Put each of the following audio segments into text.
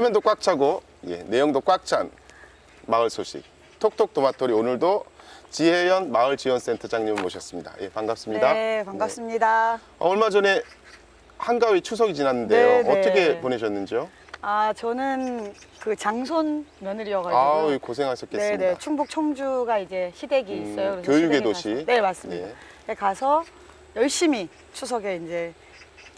화면도 꽉 차고 내용도 꽉 찬 마을 소식 톡톡 도마토리 오늘도 지혜연 마을지원센터장님 모셨습니다. 예, 반갑습니다. 네, 반갑습니다. 얼마 전에 한가위 추석이 지났는데요. 네, 네. 어떻게 보내셨는지요? 저는 그 장손 며느리여가지고. 아우, 고생하셨겠습니다. 네네, 충북 청주가 이제 시댁이 있어요. 그래서 교육의 시댁에 도시. 가서, 네, 맞습니다. 네. 가서 열심히 추석에 이제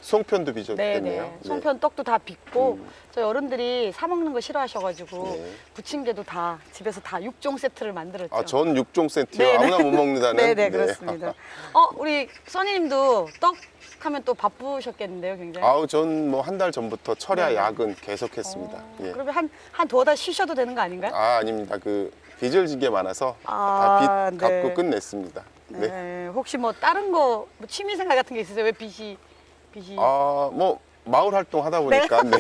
송편도 빚었겠네요. 네네, 송편 떡도 다 빚고 저희 어른들이 사 먹는 거 싫어하셔가지고 네. 부침개도 다 집에서 다 6종 세트를 만들었죠. 아, 전 6종 세트요. 네네. 아무나 못 먹는다는. 네네, 그렇습니다. 우리 써니님도 떡 하면 또 바쁘셨겠는데요, 굉장히. 아우, 전 뭐 한 달 전부터 철야 네. 야근 계속했습니다. 예. 그러면 한 두어 달 쉬셔도 되는 거 아닌가요? 아, 아닙니다. 그 빚을 지게 많아서 아, 다 빚 갚고 네. 끝냈습니다. 네. 네. 혹시 뭐 다른 거 뭐 취미 생활 같은 게 있으세요? 왜 빚이 아, 뭐 마을 활동 하다 보니까 네.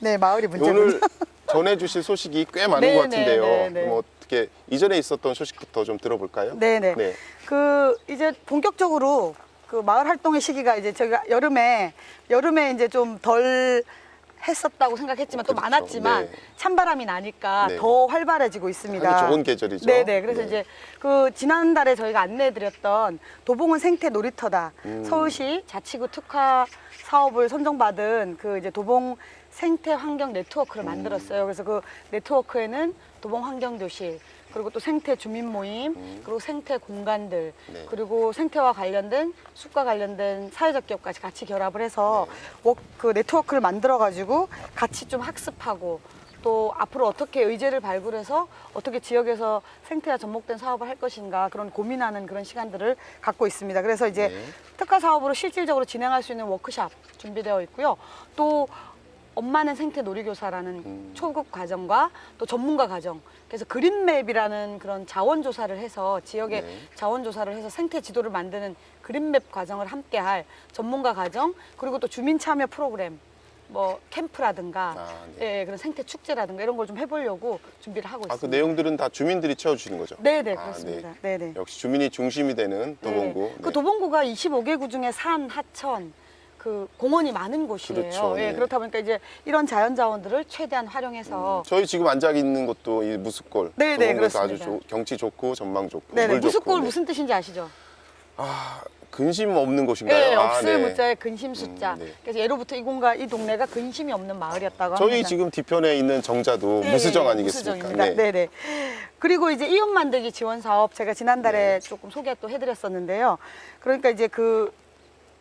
네, 마을이 문제군요. 오늘 전해주실 소식이 꽤 많은 네, 것 같은데요. 네, 네, 네. 뭐 어떻게 이전에 있었던 소식부터 좀 들어볼까요? 네네. 네. 그 이제 본격적으로 그 마을 활동의 시기가 이제 저희가 여름에 이제 좀 덜 했었다고 생각했지만 또 그렇죠. 많았지만 네. 찬바람이 나니까 네. 더 활발해지고 있습니다. 아주 좋은 계절이죠. 네네. 그래서 네. 이제 그 지난달에 저희가 안내해드렸던 도봉은 생태 놀이터다. 서울시 자치구 특화 사업을 선정받은 그 이제 도봉 생태 환경 네트워크를 만들었어요. 그래서 그 네트워크에는 도봉 환경도시, 그리고 또 생태 주민 모임, 그리고 생태 공간들, 네. 그리고 생태와 관련된 숲과 관련된 사회적 기업까지 같이 결합을 해서 그 네트워크를 만들어가지고 같이 좀 학습하고 또 앞으로 어떻게 의제를 발굴해서 어떻게 지역에서 생태와 접목된 사업을 할 것인가 그런 고민하는 그런 시간들을 갖고 있습니다. 그래서 이제 네. 특화 사업으로 실질적으로 진행할 수 있는 워크샵 준비되어 있고요. 또 엄마는 생태 놀이교사라는 초급 과정과 또 전문가 과정, 그래서 그린맵이라는 그런 자원조사를 해서 지역의 네. 자원조사를 해서 생태 지도를 만드는 그린맵 과정을 함께할 전문가 과정, 그리고 또 주민 참여 프로그램, 뭐 캠프라든가 네. 그런 생태 축제라든가 이런 걸 좀 해보려고 준비를 하고 아, 그 있습니다. 내용들은 다 주민들이 채워주시는 거죠? 네네, 아, 그렇습니다. 네. 네네. 역시 주민이 중심이 되는 도봉구. 네. 그 네. 도봉구가 25개구 중에 산, 하천, 그 공원이 많은 곳이에요. 그렇죠. 네. 그렇다 보니까 이제 이런 자연 자원들을 최대한 활용해서 저희 지금 앉아 있는 곳도 이 무스골. 네네, 도봉구에서 아주 그렇습니다. 경치 좋고 전망 좋고 네네, 물 무스골 좋고. 네. 무슨 뜻인지 아시죠? 아, 근심 없는 곳인가요? 네, 아, 없을 네. 무자에 근심 숫자. 네. 그래서 예로부터 이 동네가 근심이 없는 마을이었다고 저희 합니다. 지금 뒤편에 있는 정자도 네, 무스정 네, 아니겠습니까? 무스정입니다. 네네. 그리고 이제 이웃 만들기 지원 사업 제가 지난달에 조금 소개 또 해드렸었는데요. 그러니까 이제 그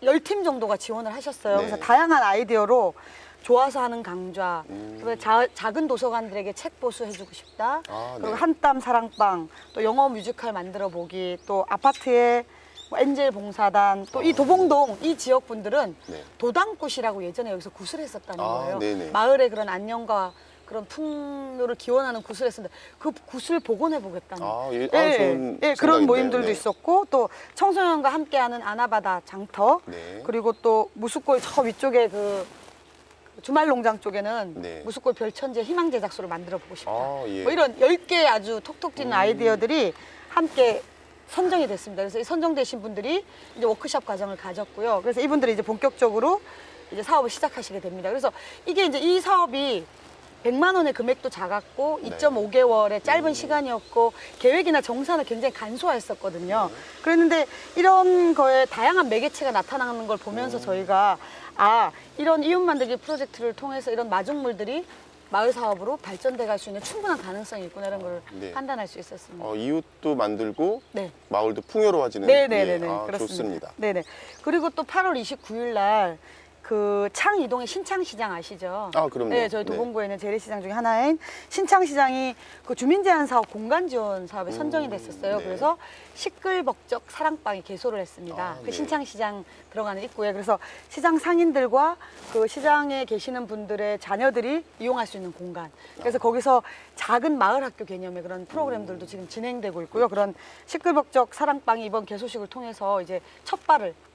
10팀 정도가 지원을 하셨어요. 네. 그래서 다양한 아이디어로 좋아서 하는 강좌, 그리고 작은 도서관들에게 책 보수해주고 싶다. 아, 그리고 네. 한땀 사랑방, 또 영어 뮤지컬 만들어 보기, 또 아파트에 뭐 엔젤 봉사단, 또 이 도봉동 이 지역 분들은 네. 도당굿이라고 예전에 여기서 굿을 했었다는 아, 거예요. 네네. 마을의 그런 안녕과 그런 풍요를 기원하는 굿을 했었는데 그 굿을 복원해 보겠다는. 아, 예. 아, 좋은 그런 생각인데요. 모임들도 네. 있었고 또 청소년과 함께하는 아나바다 장터, 네. 그리고 또 무수골 저 위쪽에 그 주말농장 쪽에는 네. 무수골 별천재 희망 제작소를 만들어 보고 싶다. 아, 예. 뭐 이런 10개 아주 톡톡 튀는 아이디어들이 함께 선정이 됐습니다. 그래서 이 선정되신 분들이 이제 워크숍 과정을 가졌고요. 그래서 이분들이 이제 본격적으로 이제 사업을 시작하시게 됩니다. 그래서 이게 이제 이 사업이 100만 원의 금액도 작았고 네. 2.5개월의 짧은 시간이었고 계획이나 정산을 굉장히 간소화했었거든요. 그랬는데 이런 거에 다양한 매개체가 나타나는 걸 보면서 저희가 이런 이웃 만들기 프로젝트를 통해서 이런 마중물들이 마을 사업으로 발전돼 갈 수 있는 충분한 가능성이 있구나 이런 걸 네. 판단할 수 있었습니다. 이웃도 만들고 네. 마을도 풍요로워지는. 네네네네. 아, 그렇습니다. 좋습니다. 네네. 그리고 또 8월 29일 날 그 창이동의 신창시장 아시죠? 아, 그럼요. 네, 저희 네. 도봉구에 있는 재래시장 중에 하나인 신창시장이 그 주민제한 사업 공간 지원 사업에 선정이 됐었어요. 네. 그래서 시끌벅적 사랑방이 개소를 했습니다. 아, 그 네. 신창시장 들어가는 입구에. 그래서 시장 상인들과 그 시장에 계시는 분들의 자녀들이 이용할 수 있는 공간. 그래서 거기서 작은 마을 학교 개념의 그런 프로그램들도 지금 진행되고 있고요. 그런 시끌벅적 사랑방이 이번 개소식을 통해서 이제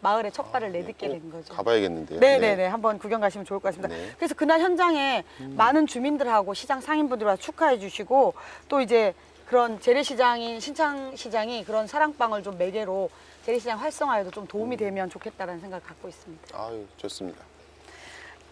마을의 첫 발을 내딛게 된 거죠. 가봐야겠는데요. 네네네. 한번 구경 가시면 좋을 것 같습니다. 네. 그래서 그날 현장에 많은 주민들하고 시장 상인분들과 축하해 주시고 또 이제 그런 재래시장인 신창시장이 그런 사랑방을 좀 매개로 재래시장 활성화에도 좀 도움이 되면 좋겠다라는 생각을 갖고 있습니다. 아유, 좋습니다.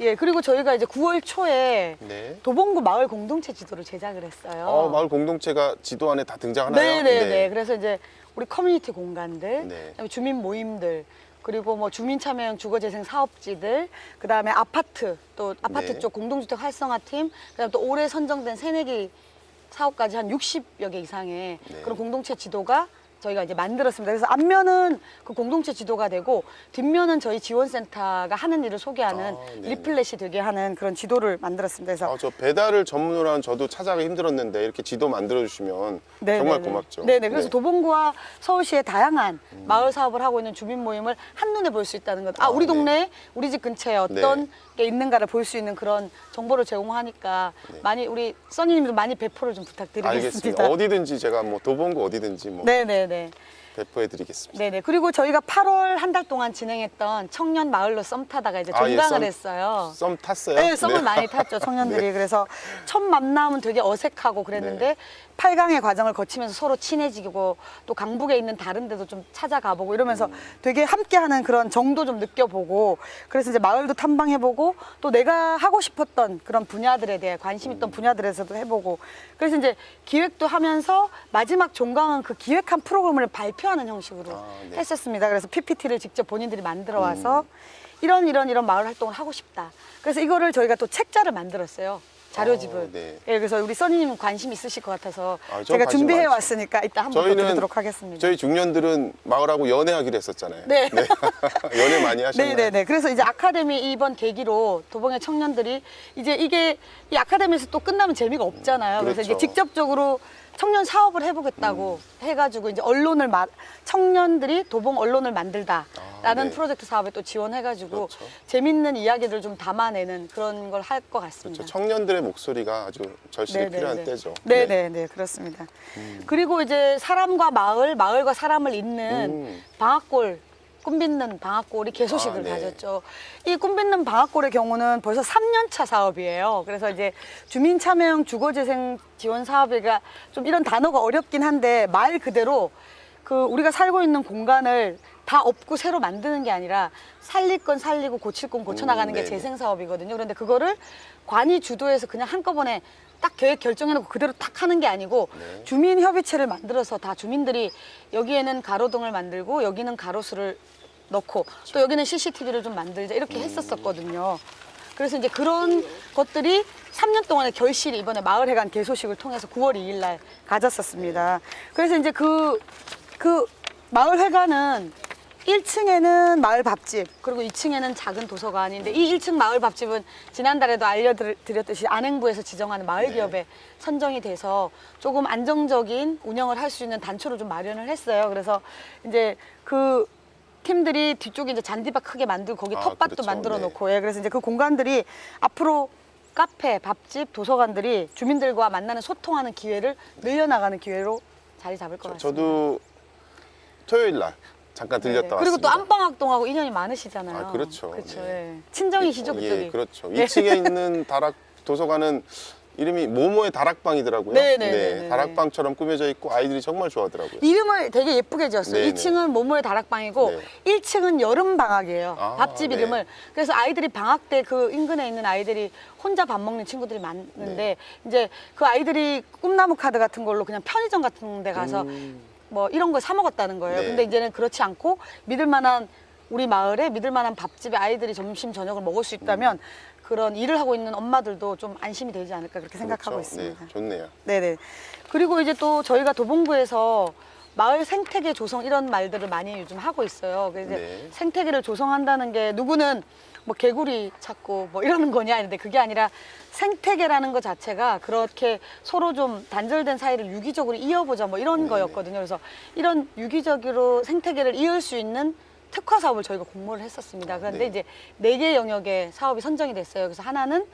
예, 그리고 저희가 이제 9월 초에 네. 도봉구 마을 공동체 지도를 제작을 했어요. 마을 공동체가 지도 안에 다 등장하나요? 네네네. 그래서 이제 우리 커뮤니티 공간들, 네. 그다음에 주민 모임들, 그리고 뭐 주민 참여형 주거재생 사업지들, 그다음에 아파트, 또 아파트 네. 쪽 공동주택 활성화팀, 그다음에 또 올해 선정된 새내기 사업까지 한 60여 개 이상의 네. 그런 공동체 지도가 저희가 이제 만들었습니다. 그래서 앞면은 그 공동체 지도가 되고 뒷면은 저희 지원센터가 하는 일을 소개하는 네네. 리플렛이 되게 하는 그런 지도를 만들었습니다. 그래서 저 배달을 전문으로 한 저도 찾아가기 힘들었는데 이렇게 지도 만들어주시면 네네네. 정말 고맙죠. 네네. 그래서 네. 도봉구와 서울시의 다양한 마을 사업을 하고 있는 주민 모임을 한눈에 볼 수 있다는 것. 우리 네. 동네에 우리 집 근처에 어떤 네. 게 있는가를 볼 수 있는 그런 정보를 제공하니까 네. 많이 우리 써니님도 많이 배포를 좀 부탁드리겠습니다. 알겠습니다. 어디든지 제가 뭐 도봉구 어디든지 뭐 네네네. 배포해드리겠습니다. 네네. 그리고 저희가 8월 한 달 동안 진행했던 청년 마을로 썸 타다가 이제 아, 예, 종강을 썸- 했어요. 썸 탔어요? 네, 썸을 많이 탔죠, 청년들이. 네. 그래서 첫 만남은 되게 어색하고 그랬는데 네. 8강의 과정을 거치면서 서로 친해지고 또 강북에 있는 다른 데도 좀 찾아가보고 이러면서 되게 함께하는 그런 정도 좀 느껴보고 그래서 이제 마을도 탐방해보고 또 내가 하고 싶었던 그런 분야들에 대해 관심 있던 분야들에서도 해보고 그래서 이제 기획도 하면서 마지막 종강은 그 기획한 프로그램을 발표하는 형식으로 네. 했었습니다. 그래서 PPT를 직접 본인들이 만들어 와서 이런 마을 활동을 하고 싶다. 그래서 이거를 저희가 또 책자를 만들었어요. 자료집을. 네. 예, 그래서 우리 써니님 관심 있으실 것 같아서 저 제가 관심 준비해 많죠. 왔으니까 이따 한번 더 드리도록 하겠습니다. 저희 중년들은 마을하고 연애하기로 했었잖아요. 네. 연애 많이 하셨나요? 네네네. 그래서 이제 아카데미 이번 계기로 도봉의 청년들이 이제 이게 이 아카데미에서 또 끝나면 재미가 없잖아요. 그래서 이게 그렇죠. 직접적으로 청년 사업을 해보겠다고 해가지고 이제 청년들이 도봉 언론을 만들다라는 네. 프로젝트 사업에 또 지원해가지고 그렇죠. 재밌는 이야기들 좀 담아내는 그런 걸 할 것 같습니다. 그렇죠. 청년들의 목소리가 아주 절실히 필요한 때죠. 네네네, 그렇습니다. 그리고 이제 사람과 마을과 사람을 잇는 방앗골, 꿈빚는 방앗골이 개소식을 네. 가졌죠. 이 꿈빚는 방앗골의 경우는 벌써 3년차 사업이에요. 그래서 이제 주민참여형 주거재생 지원 사업이가 좀 이런 단어가 어렵긴 한데 말 그대로 그 우리가 살고 있는 공간을 다 없고 새로 만드는 게 아니라 살릴 건 살리고 고칠 건 고쳐나가는 게 네네. 재생 사업이거든요. 그런데 그거를 관이 주도해서 그냥 한꺼번에 딱 계획 결정해놓고 그대로 딱 하는 게 아니고 네. 주민협의체를 만들어서 다 주민들이 여기에는 가로등을 만들고 여기는 가로수를 넣고 또 여기는 CCTV를 좀 만들자 이렇게 했었었거든요. 그래서 이제 그런 것들이 3년 동안의 결실이 이번에 마을회관 개소식을 통해서 9월 2일 날 가졌었습니다. 그래서 이제 그 마을회관은 1층에는 마을 밥집, 그리고 2층에는 작은 도서관인데 이 1층 마을 밥집은 지난달에도 알려드렸듯이 안행부에서 지정하는 마을 기업에 선정이 돼서 조금 안정적인 운영을 할 수 있는 단초를 좀 마련을 했어요. 그래서 이제 그 팀들이 뒤쪽에 이제 잔디밭 크게 만들고 거기 텃밭도 그렇죠. 만들어 네. 놓고 예, 그래서 이제 그 공간들이 앞으로 카페, 밥집, 도서관들이 주민들과 만나는 소통하는 기회를 늘려나가는 기회로 자리 잡을 것 같습니다. 저도 토요일 날 잠깐 들렸다 네네. 왔습니다. 그리고 또 안방학동하고 인연이 많으시잖아요. 그렇죠. 그렇죠. 네. 예. 친정이시죠, 그쪽이? 예, 그렇죠. 네. 2층에 있는 다락 도서관은 이름이 모모의 다락방이더라고요. 네네네네. 다락방처럼 꾸며져 있고 아이들이 정말 좋아하더라고요. 이름을 되게 예쁘게 지었어요. 네네. 2층은 모모의 다락방이고 네. 1층은 여름방학이에요. 아, 밥집 네. 이름을. 그래서 아이들이 방학 때 그 인근에 있는 아이들이 혼자 밥 먹는 친구들이 많은데 네. 이제 그 아이들이 꿈나무 카드 같은 걸로 그냥 편의점 같은 데 가서 뭐 이런 걸 사 먹었다는 거예요. 네. 근데 이제는 그렇지 않고 믿을 만한 우리 마을에 믿을 만한 밥집에 아이들이 점심 저녁을 먹을 수 있다면 그런 일을 하고 있는 엄마들도 좀 안심이 되지 않을까 그렇게 생각하고 그렇죠. 있습니다. 네, 좋네요. 네네. 그리고 이제 또 저희가 도봉구에서 마을 생태계 조성 이런 말들을 많이 요즘 하고 있어요. 그래서 이제 네. 생태계를 조성한다는 게 누구는 뭐 개구리 찾고 뭐 이러는 거냐 했는데 그게 아니라 생태계라는 것 자체가 그렇게 서로 좀 단절된 사이를 유기적으로 이어보자 뭐 이런 거였거든요. 그래서 이런 유기적으로 생태계를 이을 수 있는 특화 사업을 저희가 공모를 했었습니다. 그런데 네. 이제 4개 영역의 사업이 선정이 됐어요. 그래서 하나는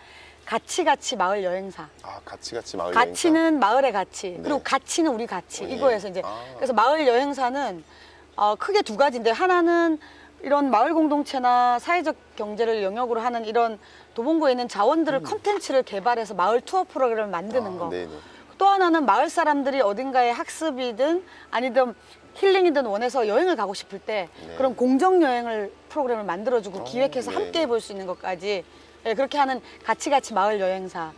같이 마을 여행사. 같이 마을 가치는 마을의 가치, 네. 그리고 가치는 우리 가치. 네. 이거에서 이제 아. 그래서 마을 여행사는 크게 2가지인데 하나는 이런 마을 공동체나 사회적 경제를 영역으로 하는 이런 도봉구에 있는 자원들을 컨텐츠를 개발해서 마을 투어 프로그램을 만드는 거. 네네. 또 하나는 마을 사람들이 어딘가에 학습이든 아니든 힐링이든 원해서 여행을 가고 싶을 때 네. 그런 공정 여행을 프로그램을 만들어주고 기획해서 네, 함께 네. 해볼 수 있는 것까지 예, 그렇게 하는 같이 마을 여행사.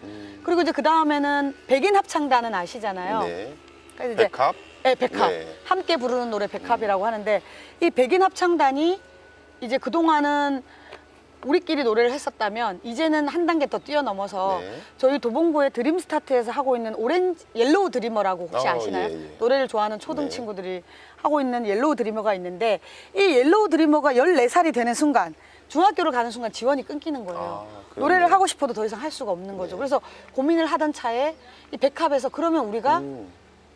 그리고 이제 그 다음에는 백인 합창단은 아시잖아요. 네. 그래서 이제 백합. 네, 백합. 네. 함께 부르는 노래 백합이라고 하는데 이 백인 합창단이 이제 그동안은 우리끼리 노래를 했었다면 이제는 한 단계 더 뛰어넘어서 네. 저희 도봉구의 드림스타트에서 하고 있는 옐로우 드리머라고 혹시 아시나요? 예, 예. 노래를 좋아하는 초등 네. 친구들이 하고 있는 옐로우 드리머가 있는데 이 옐로우 드리머가 14살이 되는 순간 중학교를 가는 순간 지원이 끊기는 거예요. 아, 그러네요. 노래를 하고 싶어도 더 이상 할 수가 없는 거죠. 네. 그래서 고민을 하던 차에 이 백합에서 그러면 우리가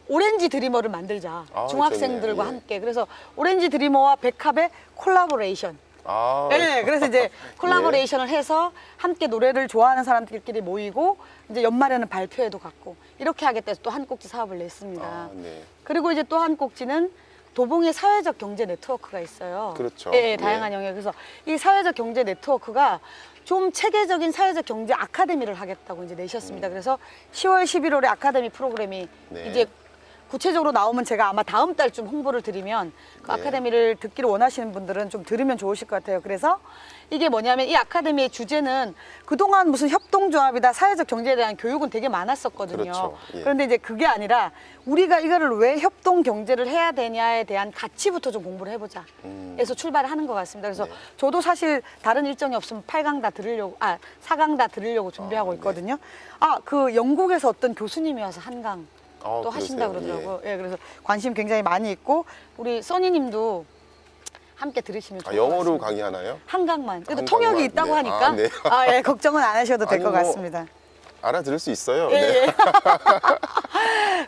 오렌지 드리머를 만들자. 아, 중학생들과 좋네요. 예. 함께. 그래서 오렌지 드리머와 백합의 콜라보레이션. 아, 네, 그래서 이제 콜라보레이션을 해서 함께 노래를 좋아하는 사람들끼리 모이고 이제 연말에는 발표회도 갖고 이렇게 하겠다 해서 또 한 꼭지 사업을 냈습니다. 아, 네. 그리고 이제 또 한 꼭지는 도봉의 사회적 경제 네트워크가 있어요. 그렇죠. 예, 네. 다양한 영역. 그래서 이 사회적 경제 네트워크가 좀 체계적인 사회적 경제 아카데미를 하겠다고 이제 내셨습니다. 그래서 10월, 11월에 아카데미 프로그램이 네. 이제 구체적으로 나오면 제가 아마 다음 달쯤 홍보를 드리면 그 네. 아카데미를 듣기를 원하시는 분들은 좀 들으면 좋으실 것 같아요. 그래서 이게 뭐냐면 이 아카데미의 주제는 그동안 무슨 협동조합이다 사회적 경제에 대한 교육은 되게 많았었거든요. 그렇죠. 예. 그런데 이제 그게 아니라 우리가 이거를 왜 협동 경제를 해야 되냐에 대한 가치부터 좀 공부를 해보자. 해서 출발을 하는 것 같습니다. 그래서 네. 저도 사실 다른 일정이 없으면 8강 다 들으려고, 4강 다 들으려고 준비하고 네. 있거든요. 그 영국에서 어떤 교수님이 와서 한강 또 하신다 그러세요? 그러더라고요. 예, 그래서 관심 굉장히 많이 있고 우리 써니님도 함께 들으시면 좋을 것 영어로 같습니다. 강의하나요? 한강만. 그래도 한강만. 통역이 있다고 네. 하니까 아, 네. 예, 걱정은 안 하셔도 될 아니, 것 뭐, 같습니다. 알아들을 수 있어요. 예, 네. 예.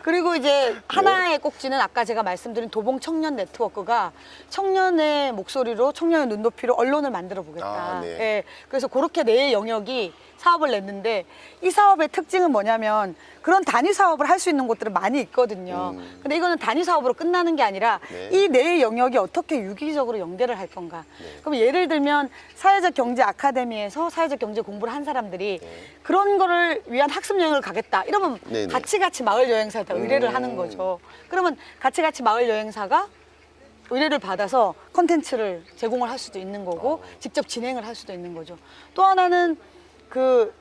그리고 이제 하나의 꼭지는 아까 제가 말씀드린 도봉 청년 네트워크가 청년의 목소리로 청년의 눈높이로 언론을 만들어 보겠다. 아, 네. 예. 그래서 그렇게 내 영역이 사업을 냈는데 이 사업의 특징은 뭐냐면 그런 단위 사업을 할 수 있는 곳들은 많이 있거든요. 근데 이거는 단위 사업으로 끝나는 게 아니라 네. 이 내 영역이 어떻게 유기적으로 연계를 할 건가. 그럼 예를 들면 사회적 경제 아카데미에서 사회적 경제 공부를 한 사람들이 그런 거를 위한 학습 여행을 가겠다. 이러면 네네. 같이 마을 여행사에다 의뢰를 하는 거죠. 그러면 같이 마을 여행사가 의뢰를 받아서 컨텐츠를 제공을 할 수도 있는 거고 직접 진행을 할 수도 있는 거죠. 또 하나는 그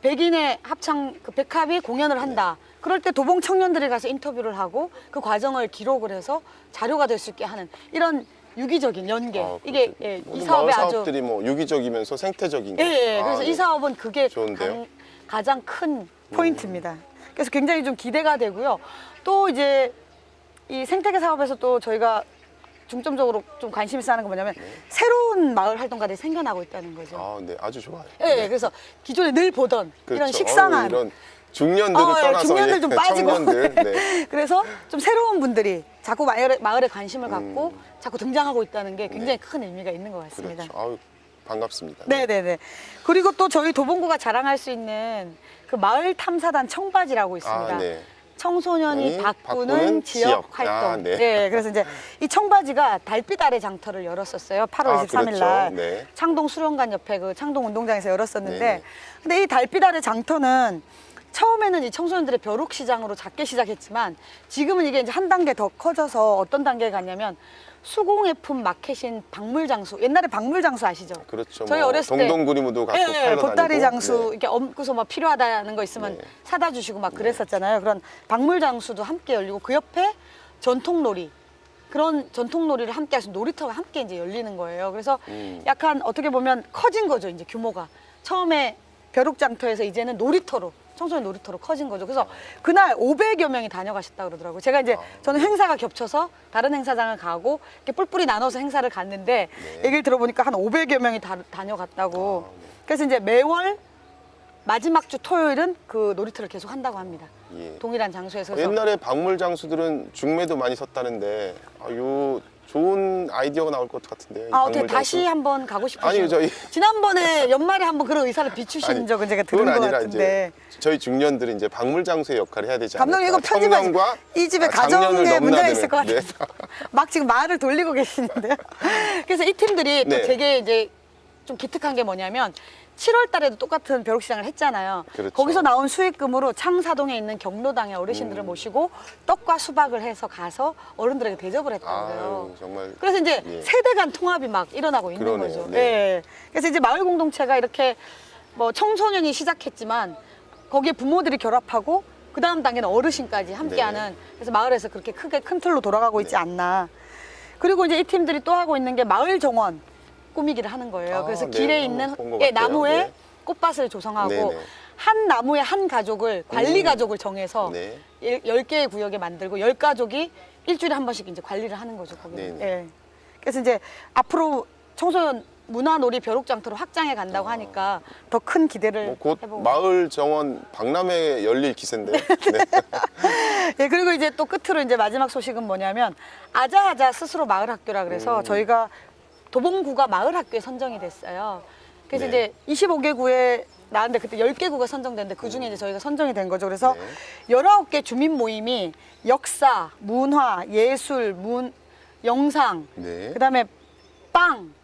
백인의 합창 그 백합이 공연을 한다. 그럴 때 도봉 청년들이 가서 인터뷰를 하고 그 과정을 기록을 해서 자료가 될 수 있게 하는 이런 유기적인 연계. 이게 그렇죠. 예, 이 모든 사업의 마을 아주 사업들이 뭐 유기적이면서 생태적인 예, 거. 예. 그래서 네. 이 사업은 그게 좋은데요? 가장 큰 포인트입니다. 그래서 굉장히 좀 기대가 되고요. 또 이제 이 생태계 사업에서 또 저희가 중점적으로 좀 관심 있어 하는 건 뭐냐면 새로운 마을 활동가들이 생겨나고 있다는 거죠. 아, 네, 아주 좋아요. 예, 네. 그래서 기존에 늘 보던 이런 그렇죠. 식상한 이런 중년들을 예, 떠나서 중년들 좀 빠지고 청년들. 네. 그래서 좀 새로운 분들이 자꾸 마을에 관심을 갖고 자꾸 등장하고 있다는 게 굉장히 큰 의미가 있는 것 같습니다. 그렇죠. 아유, 반갑습니다. 네네네. 그리고 또 저희 도봉구가 자랑할 수 있는 그 마을 탐사단 청바지라고 있습니다. 아, 네. 청소년이 아니, 바꾸는 지역 활동. 아, 네. 네. 그래서 이제 이 청바지가 달빛 아래 장터를 열었었어요. 8월 아, 23일 날. 그렇죠. 네. 창동 수련관 옆에 그 창동 운동장에서 열었었는데 네. 근데 이 달빛 아래 장터는 처음에는 이 청소년들의 벼룩 시장으로 작게 시작했지만 지금은 이게 이제 한 단계 더 커져서 어떤 단계에 갔냐면 수공예품 마켓인 박물장수. 옛날에 박물장수 아시죠? 그렇죠. 저희 뭐 어렸을 때 동동구리무도 갖고 예, 팔러 보따리 다니고. 장수 네. 이렇게 엎고서 막 필요하다는 거 있으면 네. 사다 주시고 막 그랬었잖아요. 그런 박물 장수도 함께 열리고 그 옆에 전통놀이 그런 전통놀이를 함께 하신 놀이터가 함께 이제 열리는 거예요. 그래서 약간 어떻게 보면 커진 거죠. 이제 규모가 처음에 벼룩장터에서 이제는 놀이터로 청소년 놀이터로 커진 거죠. 그래서 그날 500여 명이 다녀가셨다 그러더라고요. 제가 이제 저는 행사가 겹쳐서 다른 행사장을 가고 이렇게 뿔뿔이 나눠서 행사를 갔는데 얘기를 들어보니까 한 500여 명이 다녀갔다고. 그래서 이제 매월 마지막 주 토요일은 그 놀이터를 계속 한다고 합니다. 예. 동일한 장소에서. 그래서 옛날에 박물 장수들은 중매도 많이 섰다는데 요 좋은 아이디어가 나올 것 같은데요. 이 어떻게 박물 다시 장수. 한번 가고 싶으시죠? 아니요, 저희 지난번에 연말에 한번 그런 의사를 비추신 아니, 적은 제가 그건 들은 것 아니라 같은데. 이제 저희 중년들은 이제 박물 장수의 역할을 해야 되지 않을까. 감독님 이거 편집하지. 청년과 이 집에 장년을 가정에 문제가 넘나드는. 있을 것 같아서 네. 막 지금 말을 돌리고 계시는데요. 그래서 이 팀들이 또 네. 되게 이제 좀 기특한 게 뭐냐면 7월 달에도 똑같은 벼룩시장을 했잖아요. 그렇죠. 거기서 나온 수익금으로 창사동에 있는 경로당의 어르신들을 모시고 떡과 수박을 해서 가서 어른들에게 대접을 했다고요. 아유, 정말. 그래서 이제 예. 세대 간 통합이 막 일어나고 있는 그러네요. 거죠. 네. 예. 그래서 이제 마을 공동체가 이렇게 뭐 청소년이 시작했지만 거기에 부모들이 결합하고 그 다음 단계는 어르신까지 함께하는 네. 그래서 마을에서 그렇게 크게 큰 틀로 돌아가고 있지 네. 않나. 그리고 이제 이 팀들이 또 하고 있는 게 마을 정원 꾸미기를 하는 거예요. 아, 그래서 네. 길에 한번 있는 본것 예, 같아요. 나무에 네. 꽃밭을 조성하고 네네. 한 나무에 한 가족을 관리 가족을 정해서 네. 10개의 구역에 만들고 10가족이 일주일에 한 번씩 이제 관리를 하는 거죠. 거기는. 네네. 예. 그래서 이제 앞으로 청소년 문화놀이 벼룩장터로 확장해 간다고 하니까 더 큰 기대를 뭐곧 해보고. 마을 정원 박람회 열릴 기세인데. 네. 예, 그리고 이제 또 끝으로 이제 마지막 소식은 뭐냐면 아자아자 스스로 마을 학교라 그래서 저희가 도봉구가 마을 학교에 선정이 됐어요. 그래서 네. 이제 25개 구에 나왔는데 그때 10개 구가 선정됐는데 그 중에 이제 저희가 선정이 된 거죠. 그래서 네. 19개 주민 모임이 역사, 문화, 예술, 영상, 네. 그다음에 빵,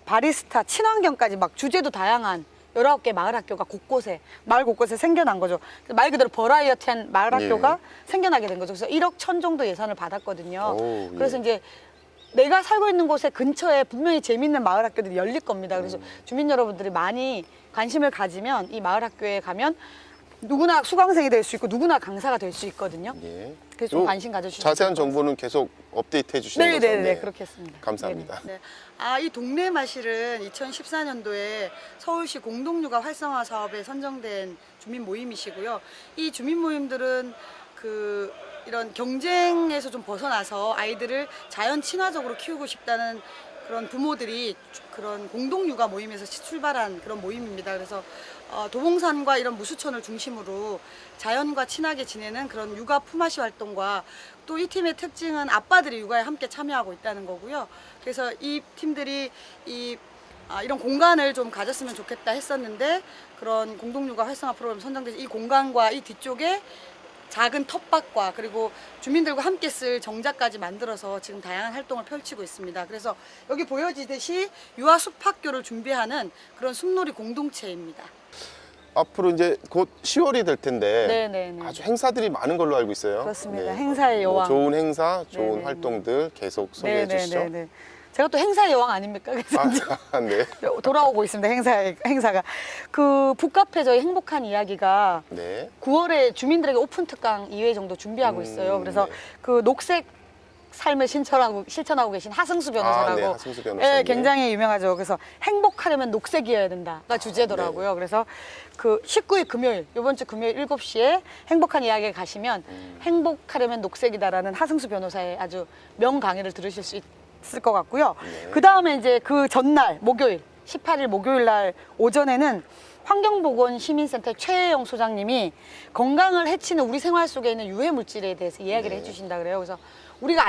바리스타, 친환경까지 막 주제도 다양한 19개 마을 학교가 곳곳에 마을 곳곳에 생겨난 거죠. 말 그대로 버라이어티한 마을 학교가 생겨나게 된 거죠. 그래서 1억 1천 정도 예산을 받았거든요. 오, 예. 그래서 이제 내가 살고 있는 곳에 근처에 분명히 재밌는 마을 학교들이 열릴 겁니다. 그래서 주민 여러분들이 많이 관심을 가지면 이 마을 학교에 가면 누구나 수강생이 될 수 있고 누구나 강사가 될 수 있거든요. 예. 그래서 좀 요 관심 가져주시면 자세한 좋을 것 정보는 계속 업데이트해 주시는 거죠? 네네네, 그렇게 했습니다. 감사합니다. 네네. 네. 아, 이 동네 마실은 2014년도에 서울시 공동육아 활성화 사업에 선정된 주민 모임이시고요. 이 주민 모임들은 이런 경쟁에서 좀 벗어나서 아이들을 자연 친화적으로 키우고 싶다는 그런 부모들이 그런 공동육아 모임에서 출발한 그런 모임입니다. 그래서 도봉산과 이런 무수천을 중심으로 자연과 친하게 지내는 그런 육아 품앗이 활동과 또 이 팀의 특징은 아빠들이 육아에 함께 참여하고 있다는 거고요. 그래서 이 팀들이 이런 공간을 좀 가졌으면 좋겠다 했었는데 그런 공동육아 활성화 프로그램 선정돼서 이 공간과 이 뒤쪽에 작은 텃밭과 그리고 주민들과 함께 쓸 정자까지 만들어서 지금 다양한 활동을 펼치고 있습니다. 그래서 여기 보여지듯이 유아 숲학교를 준비하는 그런 숲놀이 공동체입니다. 앞으로 이제 곧 10월이 될 텐데 네네네. 아주 행사들이 많은 걸로 알고 있어요. 그렇습니다. 행사의 여왕. 좋은 행사, 좋은 네네네. 활동들 계속 소개해 주시죠. 네네네. 제가 또 행사의 여왕 아닙니까? 그래서 이제 네. 돌아오고 있습니다. 행사가 그 북카페 저희 행복한 이야기가 네. 9월에 주민들에게 오픈 특강 2회 정도 준비하고 있어요. 그래서 네. 그 녹색 삶을 실천하고 계신 하승수 변호사라고 네, 하승수 변호사님. 예, 굉장히 유명하죠. 그래서 행복하려면 녹색이어야 된다가 주제더라고요. 네. 그래서 그 19일 금요일 이번 주 금요일 7시에 행복한 이야기에 가시면 행복하려면 녹색이다라는 하승수 변호사의 아주 명 강의를 들으실 수 있을 것 같고요. 네. 그 다음에 이제 그 전날 목요일 18일 목요일 날 오전에는 환경보건 시민센터 최혜영 소장님이 건강을 해치는 우리 생활 속에 있는 유해 물질에 대해서 이야기를 네. 해주신다 그래요. 그래서 우리가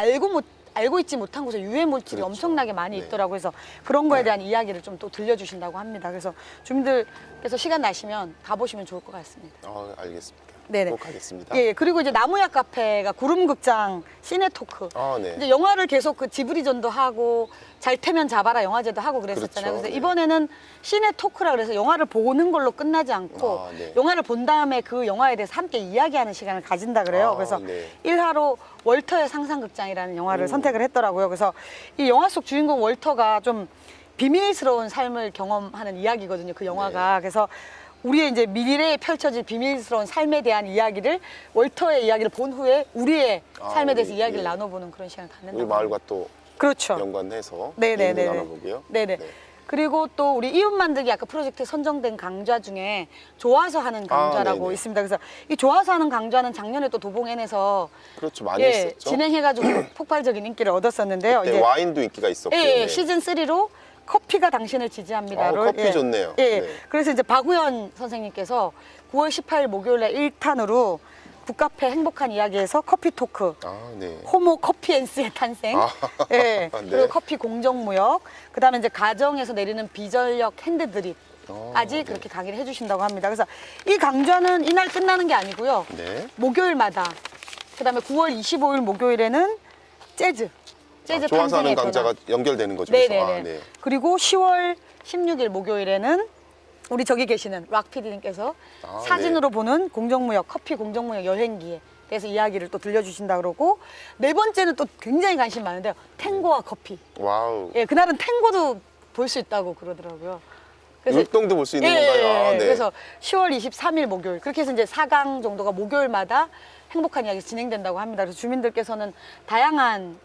알고 있지 못한 곳에 유해 물질이 그렇죠. 엄청나게 많이 네. 있더라고요. 그래서 그런 거에 대한 이야기를 좀 또 들려주신다고 합니다. 그래서 주민들께서 시간 나시면 가보시면 좋을 것 같습니다. 알겠습니다. 네네. 꼭 가겠습니다. 예, 그리고 이제 나무약 카페가 구름극장 시네토크. 네. 이제 영화를 계속 그 지브리전도 하고 잘 테면 잡아라 영화제도 하고 그랬었잖아요. 그렇죠. 그래서 네. 이번에는 시네토크라 그래서 영화를 보는 걸로 끝나지 않고 네. 영화를 본 다음에 그 영화에 대해서 함께 이야기하는 시간을 가진다 그래요. 그래서 네. 1화로 월터의 상상극장이라는 영화를 선택을 했더라고요. 그래서 이 영화 속 주인공 월터가 좀 비밀스러운 삶을 경험하는 이야기거든요. 그 영화가. 네. 그래서 우리의 이제 미래에 펼쳐질 비밀스러운 삶에 대한 이야기를 월터의 이야기를 본 후에 우리의 삶에 대해서 우리, 이야기를 예. 나눠보는 그런 시간을 갖는다. 우리 마을과 또 그렇죠. 연관해서 네네네. 얘기를 나눠보고요. 네네. 네. 그리고 또 우리 이웃 만들기 아까 프로젝트에 선정된 강좌 중에 좋아서 하는 강좌라고 네네. 있습니다. 그래서 이 좋아서 하는 강좌는 작년에 또 도봉N에서 그렇죠. 많이 했었죠. 진행해가지고 폭발적인 인기를 얻었었는데요. 네, 와인도 인기가 있었고. 예, 시즌 3로 커피가 당신을 지지합니다를 커피 좋네요. 예. 네. 그래서 이제 박우현 선생님께서 9월 18일 목요일 날 1탄으로 북카페 행복한 이야기에서 커피 토크, 네. 호모 커피앤스의 탄생, 예. 네. 그리고 커피 공정무역, 그다음에 이제 가정에서 내리는 비전력 핸드드립까지 네. 그렇게 강의를 해주신다고 합니다. 그래서 이 강좌는 이날 끝나는 게 아니고요. 네. 목요일마다, 그다음에 9월 25일 목요일에는 재즈 좋아서 하는 탄생의 변화. 강좌가 연결되는 거죠. 네네네. 그래서. 네. 그리고 10월 16일 목요일에는 우리 저기 계시는 락 PD님께서 사진으로 보는 공정무역, 커피 공정무역 여행기에 대해서 이야기를 또 들려주신다 그러고 네 번째는 또 굉장히 관심 많은데요. 탱고와 커피. 와우. 예, 그날은 탱고도 볼 수 있다고 그러더라고요. 율동도 볼 수 있는 건가요? 아, 네. 그래서 10월 23일 목요일 그렇게 해서 이제 4강 정도가 목요일마다 행복한 이야기 진행된다고 합니다. 그래서 주민들께서는 다양한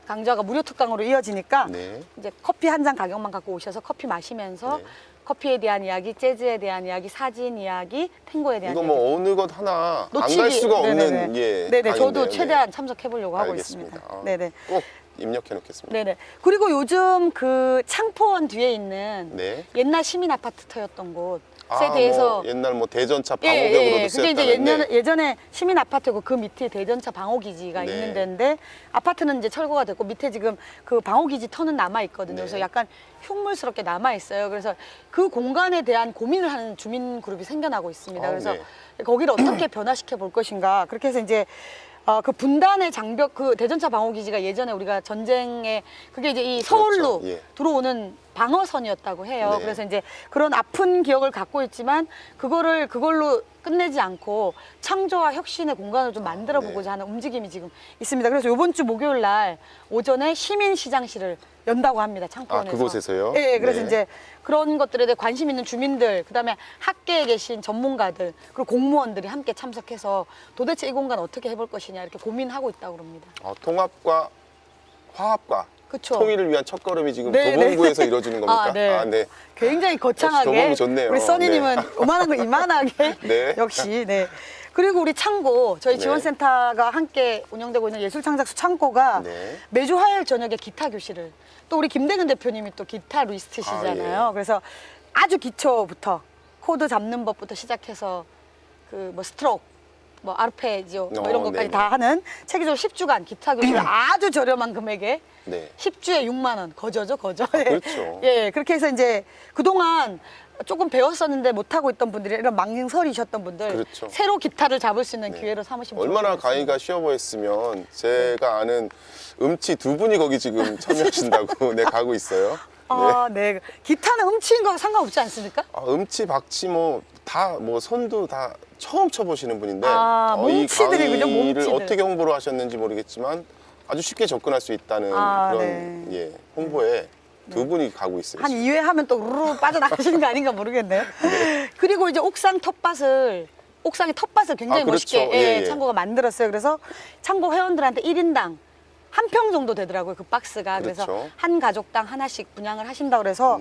강좌가 무료 특강으로 이어지니까 네. 이제 커피 한 잔 가격만 갖고 오셔서 커피 마시면서 네. 커피에 대한 이야기, 재즈에 대한 이야기, 사진 이야기, 탱고에 대한 이거 이야기. 뭐 어느 것 하나 안 놓치기- 갈 수가 없는 네네네. 예. 네네. 저도 강의인데요. 최대한 참석해 보려고 하고 알겠습니다. 있습니다. 아, 네네. 꼭 입력해 놓겠습니다. 네네. 그리고 요즘 그 창포원 뒤에 있는 네. 옛날 시민 아파트 터였던 곳에 아, 대해서 뭐 옛날 뭐 대전차 예, 방호벽으로도 그게 이제 쓰였다는데 예전에 시민 아파트고 그 밑에 대전차 방호기지가 네. 있는 데인데 아파트는 이제 철거가 됐고 밑에 지금 그 방호기지 터는 남아 있거든요. 네. 그래서 약간 흉물스럽게 남아 있어요. 그래서 그 공간에 대한 고민을 하는 주민 그룹이 생겨나고 있습니다. 아, 그래서 네. 거기를 어떻게 변화시켜 볼 것인가. 그렇게 해서 이제 그 분단의 장벽 그 대전차 방호기지가 예전에 우리가 전쟁에 그게 이제 이 서울로 그렇죠. 예. 들어오는 방어선이었다고 해요. 네. 그래서 이제 그런 아픈 기억을 갖고 있지만 그걸로 끝내지 않고 창조와 혁신의 공간을 좀 만들어 보고자 하는 움직임이 지금 있습니다. 그래서 이번 주 목요일 날 오전에 시민 시장실을 연다고 합니다. 창포원에서. 아, 그곳에서요? 예, 그래서 네. 이제 그런 것들에 대해 관심 있는 주민들, 그다음에 학계에 계신 전문가들, 그리고 공무원들이 함께 참석해서 도대체 이 공간 어떻게 해볼 것이냐 이렇게 고민하고 있다고 그럽니다. 통합과 화합과 그쵸. 통일을 위한 첫걸음이 지금 네, 도봉구에서 네. 이루어지는 겁니까? 아, 네. 네. 굉장히 거창하게. 도봉구 좋네요. 우리 써니님은 네. 요만한 거 이만하게. 네. 역시, 네. 그리고 우리 창고, 저희 네. 지원센터가 함께 운영되고 있는 예술창작소 창고가 네. 매주 화요일 저녁에 기타 교실을 또 우리 김대근 대표님이 또 기타리스트시잖아요. 아, 예. 그래서 아주 기초부터 코드 잡는 법부터 시작해서 그 뭐 스트로크, 뭐 아르페지오 뭐 이런 것까지 네네. 다 하는 체계적으로 10주간 기타 교실을 아주 저렴한 금액에 네. 10주에 6만 원 거저죠 거저. 그렇죠. 예, 그렇게 해서 이제 그동안 조금 배웠었는데 못하고 있던 분들이 이런 망설이셨던 분들 그렇죠. 새로 기타를 잡을 수 있는 네. 기회로 삼으시면 얼마나 좋을 것 같습니다. 강의가 쉬워 보였으면 제가 아는 음치 두 분이 거기 지금 참여하신다고 네, 가고 있어요. 아, 네. 기타는 훔친 거 상관없지 않습니까? 음치, 박치 뭐 다 뭐 손도 다 처음 쳐보시는 분인데 아, 이 몸치들이 그죠, 강의를 몸치들. 어떻게 홍보를 하셨는지 모르겠지만 아주 쉽게 접근할 수 있다는 아, 그런 네. 예, 홍보에 두 분이 가고 있어요. 한 지금. 2회 하면 또 우르르 빠져나가시는 거 아닌가 모르겠네요. 그리고 이제 옥상의 텃밭을 굉장히 아, 그렇죠. 멋있게 예, 예. 창고가 만들었어요. 그래서 창고 회원들한테 1인당 한 평 정도 되더라고요. 그 박스가. 그래서 그렇죠. 한 가족당 하나씩 분양을 하신다고 그래서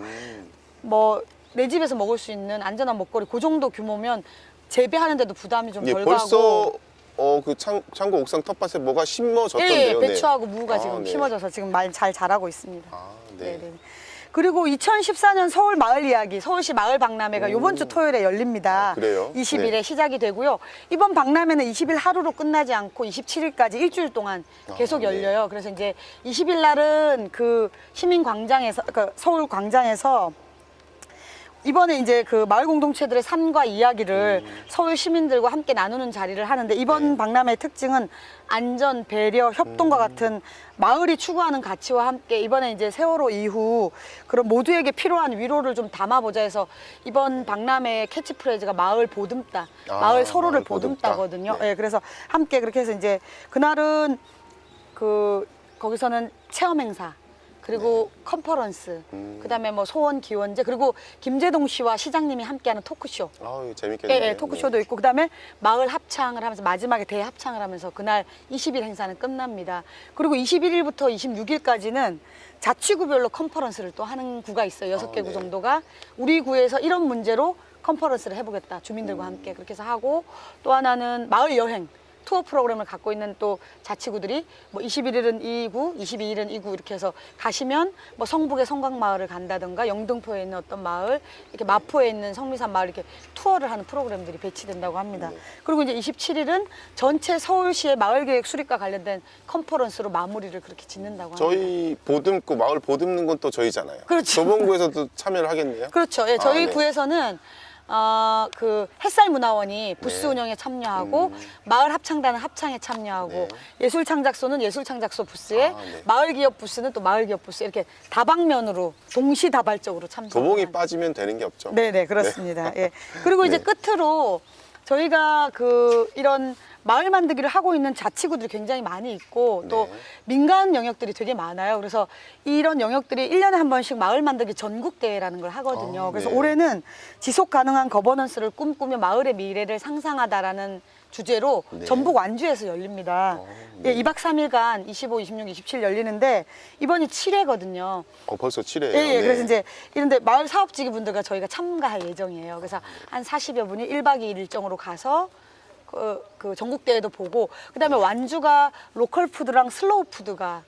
뭐 내 집에서 먹을 수 있는 안전한 먹거리 그 정도 규모면 재배하는데도 부담이 좀 예, 덜 벌써 가고 그 창고 옥상 텃밭에 뭐가 예, 심어졌던데요. 배추하고 무가 아, 지금 네. 심어져서 지금 잘 자라고 있습니다. 아, 네. 네네. 그리고 2014년 서울 마을 이야기, 서울시 마을 박람회가 이번 주 토요일에 열립니다. 아, 그래요? 20일에 네. 시작이 되고요. 이번 박람회는 20일 하루로 끝나지 않고 27일까지 일주일 동안 계속 네. 열려요. 그래서 이제 20일 날은 그 시민 광장에서, 그 서울 광장에서 이번에 이제 그 마을 공동체들의 삶과 이야기를 서울 시민들과 함께 나누는 자리를 하는데 이번 네. 박람회의 특징은 안전, 배려, 협동과 같은 마을이 추구하는 가치와 함께 이번에 이제 세월호 이후 그런 모두에게 필요한 위로를 좀 담아보자 해서 이번 박람회의 캐치프레이즈가 마을 보듬다, 아, 마을 서로를 마을 보듬다. 보듬다거든요. 네. 예, 그래서 함께 그렇게 해서 이제 그날은 거기서는 체험 행사 그리고 컨퍼런스, 그다음에 뭐 소원 기원제 그리고 김재동 씨와 시장님이 함께하는 토크쇼. 아유, 재밌겠네요. 예, 토크쇼도 있고 그다음에 마을 합창을 하면서 마지막에 대합창을 하면서 그날 20일 행사는 끝납니다. 그리고 21일부터 26일까지는 자치구별로 컨퍼런스를 또 하는 구가 있어요. 6개 구 네. 정도가 우리 구에서 이런 문제로 컨퍼런스를 해보겠다. 주민들과 함께 그렇게 해서 하고 또 하나는 마을 여행. 투어 프로그램을 갖고 있는 또 자치구들이 뭐 21일은 이 구, 22일은 이 구 이렇게 해서 가시면 뭐 성북의 성곽마을을 간다든가 영등포에 있는 어떤 마을, 이렇게 마포에 있는 성미산 마을 이렇게 투어를 하는 프로그램들이 배치된다고 합니다. 네. 그리고 이제 27일은 전체 서울시의 마을계획 수립과 관련된 컨퍼런스로 마무리를 그렇게 짓는다고 합니다. 저희 보듬고 마을 보듬는 건 또 저희잖아요. 그렇죠. 도봉구에서도 참여를 하겠네요. 그렇죠. 예, 저희 네. 구에서는 그 햇살문화원이 부스 네. 운영에 참여하고 마을 합창단은 합창에 참여하고 네. 예술창작소는 예술창작소 부스에 네. 마을기업 부스는 또 마을기업 부스 이렇게 다방면으로 동시다발적으로 참석. 도봉이 빠지면 되는 게 없죠. 네네 그렇습니다. 예. 그리고 이제 네. 끝으로 저희가 그 이런 마을 만들기를 하고 있는 자치구들이 굉장히 많이 있고 또 네. 민간 영역들이 되게 많아요. 그래서 이런 영역들이 1년에 한 번씩 마을 만들기 전국 대회라는 걸 하거든요. 그래서 네. 올해는 지속 가능한 거버넌스를 꿈꾸며 마을의 미래를 상상하다라는 주제로 네. 전북 완주에서 열립니다. 네. 예, 2박 3일간 25, 26, 27 열리는데 이번이 7회거든요. 벌써 7회예요. 예, 그래서 이제 이런데 마을 사업지기 분들과 저희가 참가할 예정이에요. 그래서 한 40여 분이 1박 2일 일정으로 가서 그 전국대회도 보고 그다음에 완주가 로컬 푸드랑 슬로우 푸드가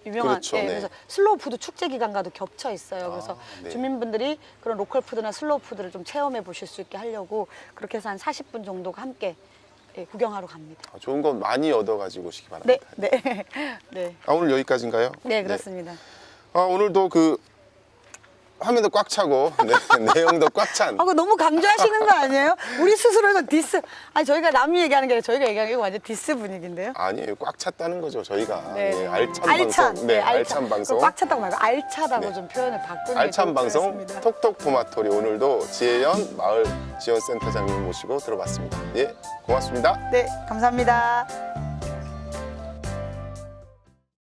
유명한 그렇죠, 예, 네. 그래서 슬로우 푸드 축제 기간과도 겹쳐 있어요. 그래서 네. 주민분들이 그런 로컬 푸드나 슬로우 푸드를 좀 체험해 보실 수 있게 하려고 그렇게 해서 한 40분 정도가 함께 예, 구경하러 갑니다. 좋은 건 많이 얻어가지고 오시기 바랍니다. 네, 네, 네, 오늘 여기까지인가요? 네, 그렇습니다. 오늘도 그 화면도 꽉 차고 내용도 꽉 찬. 그거 너무 강조하시는 거 아니에요? 우리 스스로 이거 디스. 아니 저희가 남이 얘기하는 게 아니라 저희가 얘기하는 게 이거 완전 디스 분위기인데요. 아니에요. 꽉 찼다는 거죠, 저희가. 네, 예, 네. 알찬 방송. 네, 알찬 방송. 꽉 찼다고 말고 알차다고 네. 좀 표현을 바꾸는 게 알찬 좋을 것 방송 같습니다. 톡톡 토마토리 오늘도 지혜연 마을 지원센터장님 모시고 들어봤습니다. 예, 고맙습니다. 네, 감사합니다.